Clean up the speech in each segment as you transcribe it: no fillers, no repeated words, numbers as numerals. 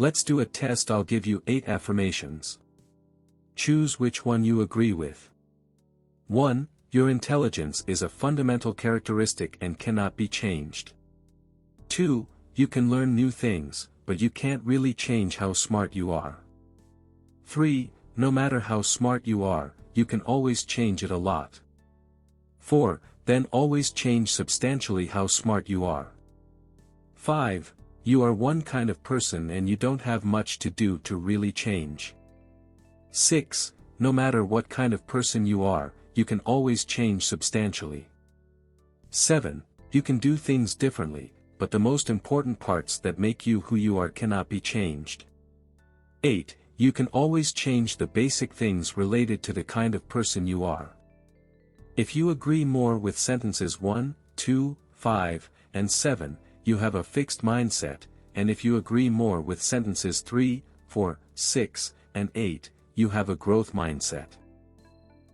Let's do a test. I'll give you 8 affirmations. Choose which one you agree with. 1. Your intelligence is a fundamental characteristic and cannot be changed. 2. You can learn new things, but you can't really change how smart you are. 3. No matter how smart you are, you can always change it a lot. 4. Then always change substantially how smart you are. 5. You are one kind of person and you don't have much to do to really change. 6. No matter what kind of person you are, you can always change substantially. 7. You can do things differently, but the most important parts that make you who you are cannot be changed. 8. You can always change the basic things related to the kind of person you are. If you agree more with sentences 1, 2, 5, and 7, you have a fixed mindset, and if you agree more with sentences 3, 4, 6, and 8, you have a growth mindset.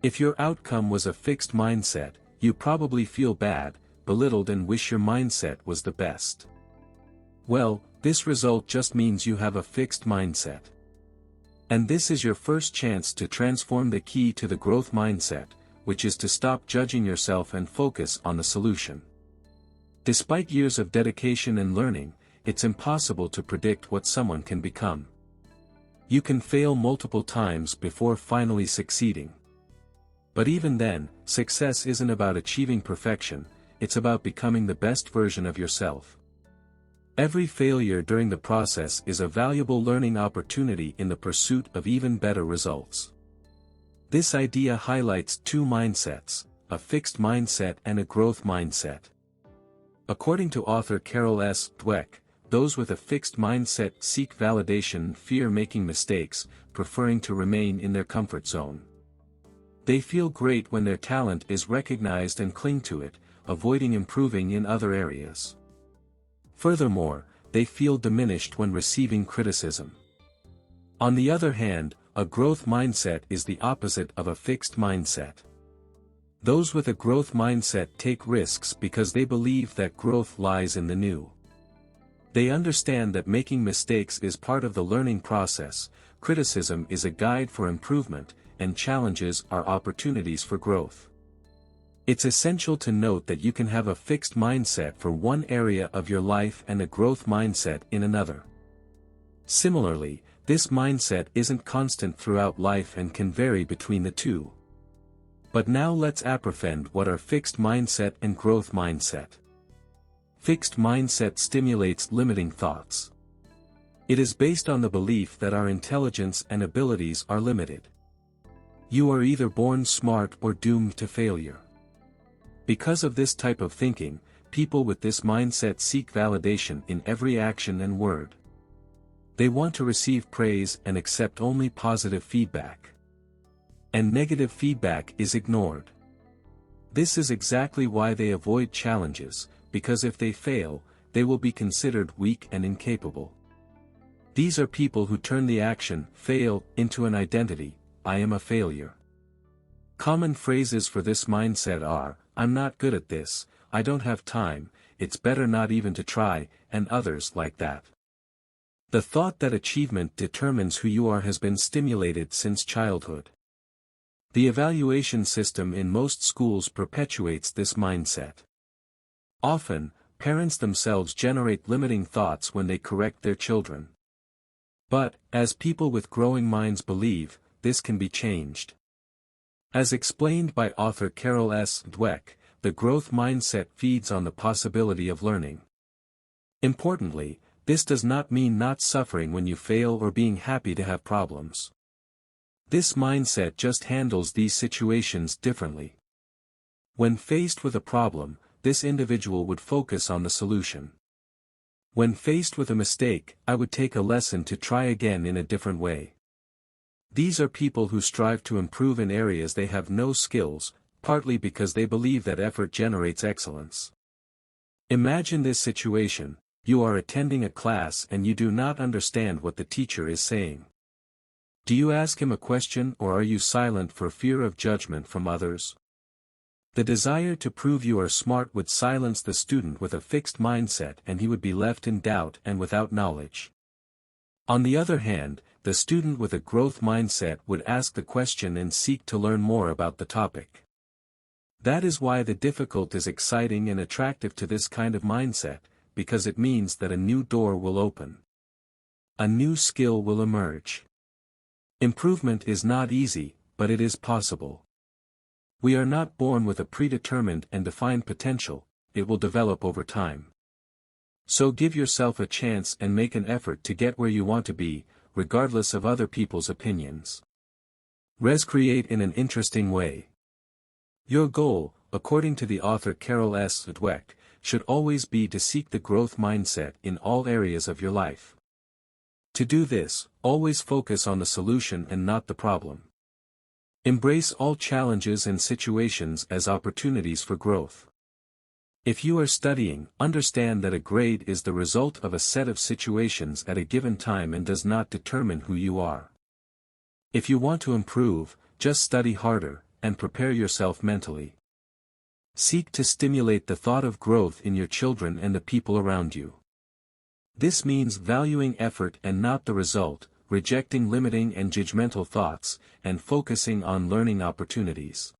If your outcome was a fixed mindset, you probably feel bad, belittled and wish your mindset was the best. Well, this result just means you have a fixed mindset. And this is your first chance to transform the key to the growth mindset, which is to stop judging yourself and focus on the solution. Despite years of dedication and learning, it's impossible to predict what someone can become. You can fail multiple times before finally succeeding. But even then, success isn't about achieving perfection, it's about becoming the best version of yourself. Every failure during the process is a valuable learning opportunity in the pursuit of even better results. This idea highlights 2 mindsets, a fixed mindset and a growth mindset. According to author Carol S. Dweck, those with a fixed mindset seek validation, fear making mistakes, preferring to remain in their comfort zone. They feel great when their talent is recognized and cling to it, avoiding improving in other areas. Furthermore, they feel diminished when receiving criticism. On the other hand, a growth mindset is the opposite of a fixed mindset. Those with a growth mindset take risks because they believe that growth lies in the new. They understand that making mistakes is part of the learning process, criticism is a guide for improvement, and challenges are opportunities for growth. It's essential to note that you can have a fixed mindset for one area of your life and a growth mindset in another. Similarly, this mindset isn't constant throughout life and can vary between the two. But now let's apprehend what are fixed mindset and growth mindset. Fixed mindset stimulates limiting thoughts. It is based on the belief that our intelligence and abilities are limited. You are either born smart or doomed to failure. Because of this type of thinking, people with this mindset seek validation in every action and word. They want to receive praise and accept only positive feedback. And negative feedback is ignored. This is exactly why they avoid challenges, because if they fail, they will be considered weak and incapable. These are people who turn the action, fail, into an identity, I am a failure. Common phrases for this mindset are, I'm not good at this, I don't have time, it's better not even to try, and others like that. The thought that achievement determines who you are has been stimulated since childhood. The evaluation system in most schools perpetuates this mindset. Often, parents themselves generate limiting thoughts when they correct their children. But, as people with growing minds believe, this can be changed. As explained by author Carol S. Dweck, the growth mindset feeds on the possibility of learning. Importantly, this does not mean not suffering when you fail or being happy to have problems. This mindset just handles these situations differently. When faced with a problem, this individual would focus on the solution. When faced with a mistake, I would take a lesson to try again in a different way. These are people who strive to improve in areas they have no skills, partly because they believe that effort generates excellence. Imagine this situation: you are attending a class and you do not understand what the teacher is saying. Do you ask him a question or are you silent for fear of judgment from others? The desire to prove you are smart would silence the student with a fixed mindset and he would be left in doubt and without knowledge. On the other hand, the student with a growth mindset would ask the question and seek to learn more about the topic. That is why the difficult is exciting and attractive to this kind of mindset, because it means that a new door will open. A new skill will emerge. Improvement is not easy, but it is possible. We are not born with a predetermined and defined potential, it will develop over time. So give yourself a chance and make an effort to get where you want to be, regardless of other people's opinions. Create in an interesting way. Your goal, according to the author Carol S. Dweck, should always be to seek the growth mindset in all areas of your life. To do this, always focus on the solution and not the problem. Embrace all challenges and situations as opportunities for growth. If you are studying, understand that a grade is the result of a set of situations at a given time and does not determine who you are. If you want to improve, just study harder, and prepare yourself mentally. Seek to stimulate the thought of growth in your children and the people around you. This means valuing effort and not the result, rejecting limiting and judgmental thoughts, and focusing on learning opportunities.